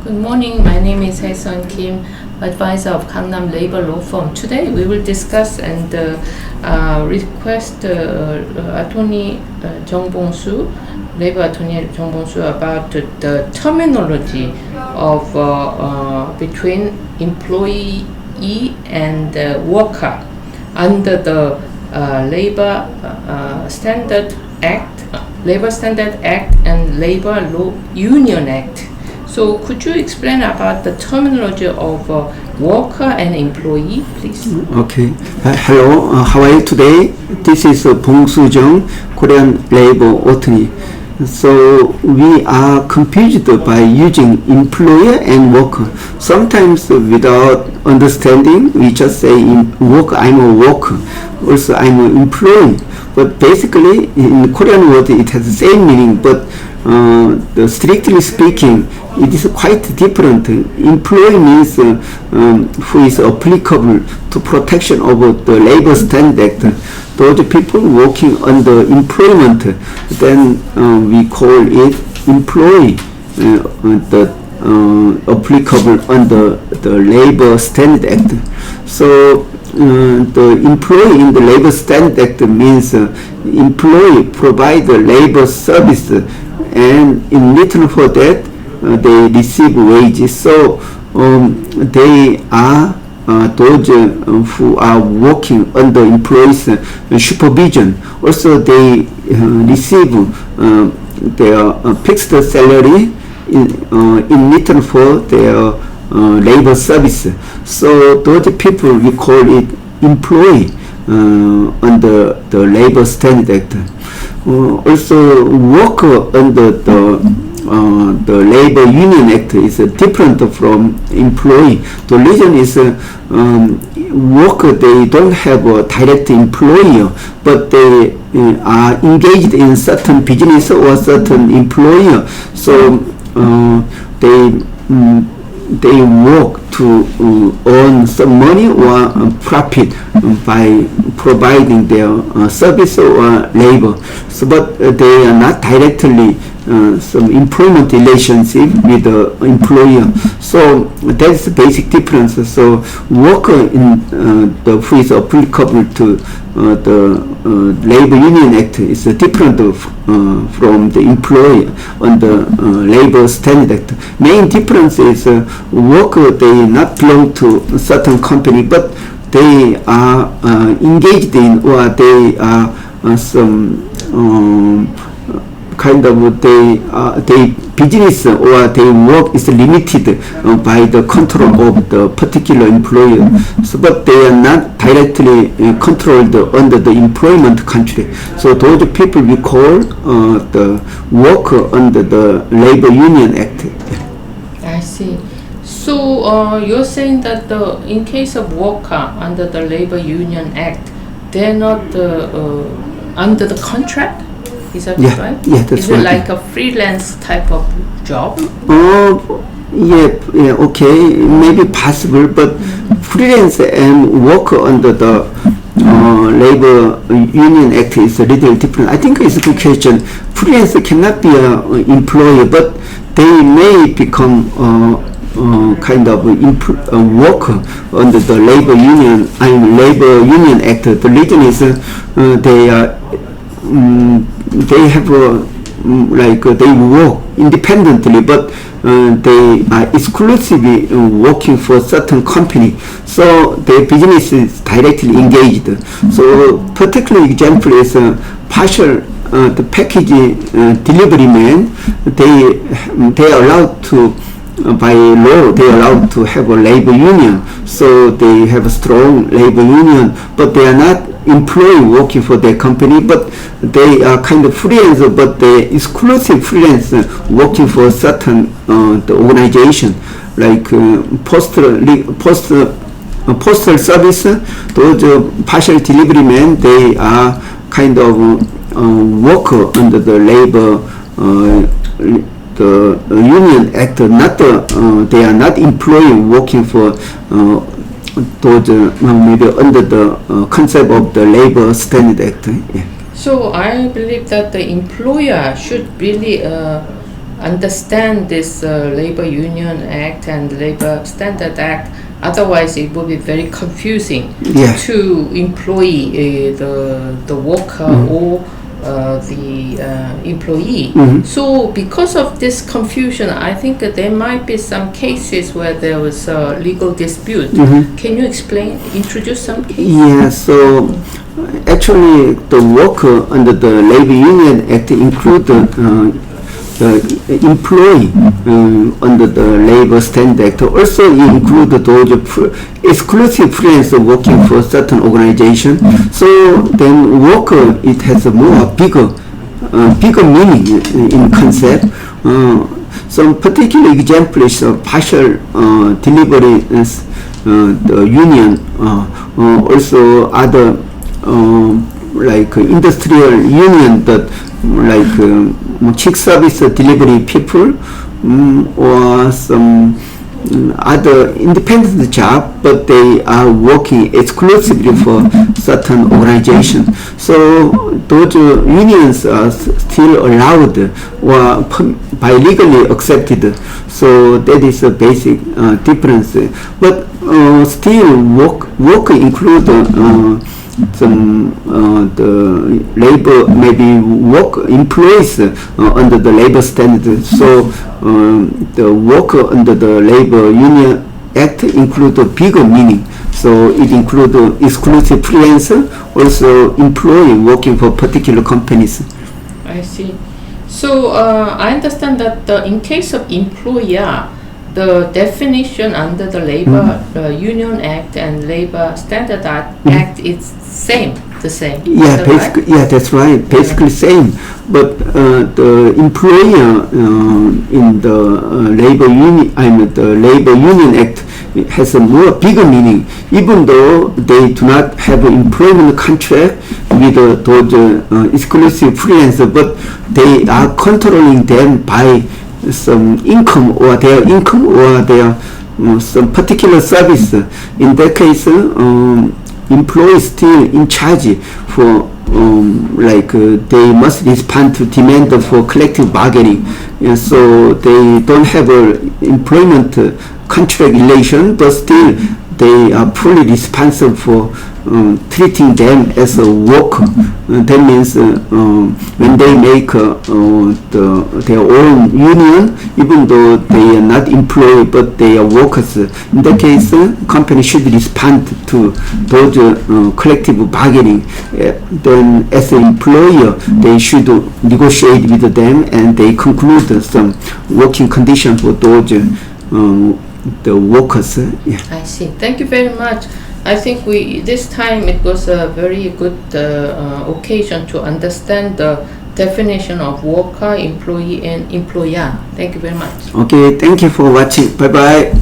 Good morning. My name is Hae-sun Kim, advisor of Gangnam Labor Law Firm. Today we will discuss and request Attorney Jung Bong-soo, Labor Attorney Jung Bong-soo, about the terminology of between employee and worker under the Labor Standard Act and Labor Law Union Act. So could you explain about the terminology of worker and employee, please? Okay. Hello. How are you today? This is Bong-soo Jung, Korean labor attorney. So we are confused by using employer and worker. Sometimes without understanding, we just say worker, I'm a worker. Also, I'm an employee. But basically, in Korean word, it has the same meaning. But strictly speaking, it is quite different. Employee means who is applicable to protection of the Labor Standard Act. Those people working under employment, then we call it employee, applicable under the Labor Standard Act. So the employee in the Labor Standard Act means employee provide the labor service, and in return for that they receive wages. So they are those who are working under employees' supervision. Also, they receive their fixed salary in return for their labor service. So those people, we call it employee under the Labor Standard Act. Also, worker under the Labor Union Act is different from employee. The reason is worker, they don't have a direct employer, but they are engaged in certain business or certain employer. So they work to earn some money or profit by providing their service or labor. So, but they are not directly some employment relationship with the employer. So that's the basic difference. So worker in the who is applicable to the Labor Union Act is different from the employer under Labor Standard Act. Main difference is worker, they not belong to a certain company, but they are engaged in, or they are some kind of they business or they work is limited by the control of the particular employer. So, but they are not directly controlled under the employment country. So those people we call the worker under the Labor Union Act. I see. So you're saying that in case of worker under the Labor Union Act, they're not under the contract? Is that right? Yeah, that's right. Is it like a freelance type of job? Yeah, okay, maybe possible, but freelance and worker under the Labor Union Act is a little different. I think it's a good question. Freelance cannot be an employer, but they may become kind of a worker under the Labor Union Act. The reason is they have they work independently, but they are exclusively working for certain company. So their business is directly engaged. So particular example is partial the package delivery man. They are allowed to. By law, they are allowed to have a labor union, so they have a strong labor union, but they are not employee working for their company, but they are kind of freelance, but they exclusive freelance working for certain the organization, like postal service. Those partial delivery men, they are kind of worker under the labor the Union Act. Not they are not employee working for those maybe under the concept of the Labor Standard Act. Yeah. So I believe that the employer should really understand this Labor Union Act and Labor Standard Act. Otherwise, it would be very confusing Yeah. to employ the worker or the employee. So, because of this confusion, I think that there might be some cases where there was a legal dispute. Can you introduce some cases? Yeah, so actually the worker under the Labor Union Act include the employee under the Labor Standard Act. Also include those exclusive freelance working for certain organization. So then worker, it has a more bigger meaning in concept. Some particular example is partial delivery, the union, also other like industrial union that like chick service delivery people, or some other independent job, but they are working exclusively for certain organization. So those unions are still allowed or by legally accepted. So that is a basic difference. But still work include some the labor, maybe work employees under the labor standard. So the worker under the Labor Union Act include a bigger meaning. So it include exclusive freelancer, also employee working for particular companies. I see. So I understand that in case of employer, the definition under the Labor Union Act and Labor Standard Act is the same. Yeah, Is that basically, right? yeah, that's right. Basically same, but the employer in the Labor Union Act has a more bigger meaning. Even though they do not have an employment contract with those exclusive freelancers, but they are controlling them by some income or their some particular service. In that case, employees still in charge for they must respond to demand for collective bargaining. So they don't have a employment contract relation, but still they are fully responsible for treating them as a worker. That means when they make their own union, even though they are not employed but they are workers, in that case, company should respond to those collective bargaining. Then as an employer, they should negotiate with them and they conclude some working conditions for those the workers. Yeah. I see. Thank you very much. I think this time it was a very good occasion to understand the definition of worker, employee, and employer. Thank you very much. Okay, thank you for watching. Bye bye.